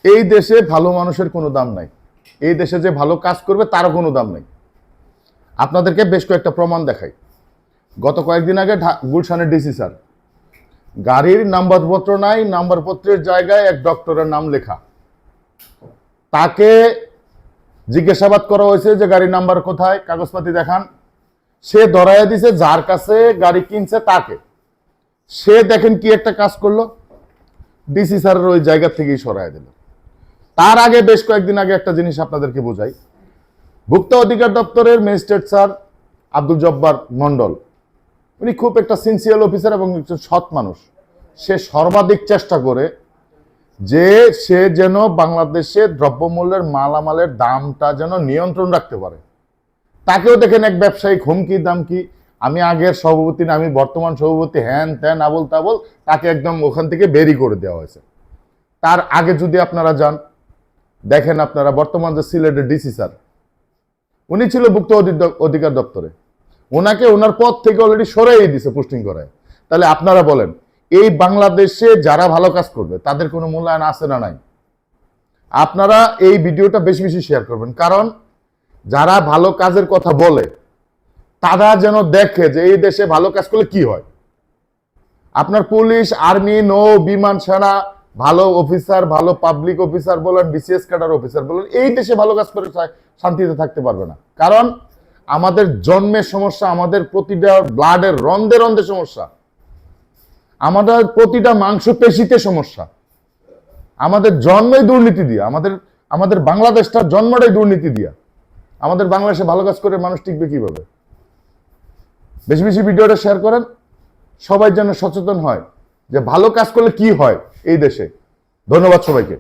এই দেশে ভালো মানুষের কোনো দাম নাই, এই দেশে যে ভালো কাজ করবে তারও কোনো দাম নাই। আপনাদেরকে বেশ কয়েকটা প্রমাণ দেখাই। গত কয়েকদিন আগে গুলশানের ডিসি স্যার, গাড়ির নাম্বারপত্র নাই, নাম্বারপত্রের জায়গায় এক ডক্টরের নাম লেখা। তাকে জিজ্ঞাসাবাদ করা হয়েছে যে গাড়ির নাম্বার কোথায়, কাগজপাতি দেখান। সে ধরাইয়া দিছে যার কাছে গাড়ি কিনছে তাকে। সে দেখেন কি একটা কাজ করলো, ডিসি স্যারের ওই জায়গা থেকেই সরাই দিল। তার আগে বেশ কয়েকদিন আগে একটা জিনিস আপনাদেরকে বোঝাই। ভোক্তা অধিকার দপ্তরের ম্যাজিস্ট্রেট স্যার আব্দুল জব্বার মন্ডল, উনি খুব একটা সিনসিয়ার অফিসার এবং একজন সৎ মানুষ। সে সর্বাধিক চেষ্টা করে যে সে যেন বাংলাদেশে দ্রব্যমূল্যের মালামালের দামটা যেন নিয়ন্ত্রণ রাখতে পারে। তাকেও দেখেন এক ব্যবসায়িক হুমকি দামকি, আমি আগের সভাপতি না, আমি বর্তমান সভাপতি, হ্যান ত্যান আবল তাবল, তাকে একদম ওখান থেকে বেরি করে দেওয়া হয়েছে। তার আগে যদি আপনারা যান, দেখেন আপনারা বর্তমান যে সিলেটের ডিসি স্যার, উনি ছিল ভোক্তা অধিকার দপ্তরে, ওনাকে ওনার পদ থেকে অলরেডি সরাই দিছে পোস্টিং করায়। তাহলে আপনারা বলেন, এই বাংলাদেশে যারা ভালো কাজ করবে তাদের কোনো মূল্যায়ন আছে না নাই? আপনারা এই ভিডিওটা বেশি বেশি শেয়ার করবেন, কারণ যারা ভালো কাজের কথা বলে তারা যেন দেখে যে এই দেশে ভালো কাজ করলে কি হয়। আপনার পুলিশ, আর্মি, নৌ, বিমান সেনা, ভালো অফিসার, ভালো পাবলিক অফিসার বলেন, বিসিএস ক্যাডার অফিসার বলেন, এই দেশে ভালো কাজ করে শান্তিতে থাকতে পারবে না। কারণ আমাদের জন্মের সমস্যা, আমাদের প্রতিটা ব্লাডের রন্ধে রন্ধে সমস্যা, আমাদের প্রতিটা মাংসপেশিতে সমস্যা। আমাদের জন্মই দুর্নীতি দিয়া, আমাদের বাংলাদেশটার জন্মটাই দুর্নীতি দিয়া। আমাদের বাংলাদেশে ভালো কাজ করে মানুষ টিকবে কিভাবে? বেশি বেশি ভিডিওটা শেয়ার করেন, সবাই যেন সচেতন হয় যে ভালো কাজ করলে কি হয় এই দেশে। ধন্যবাদ সবাইকে।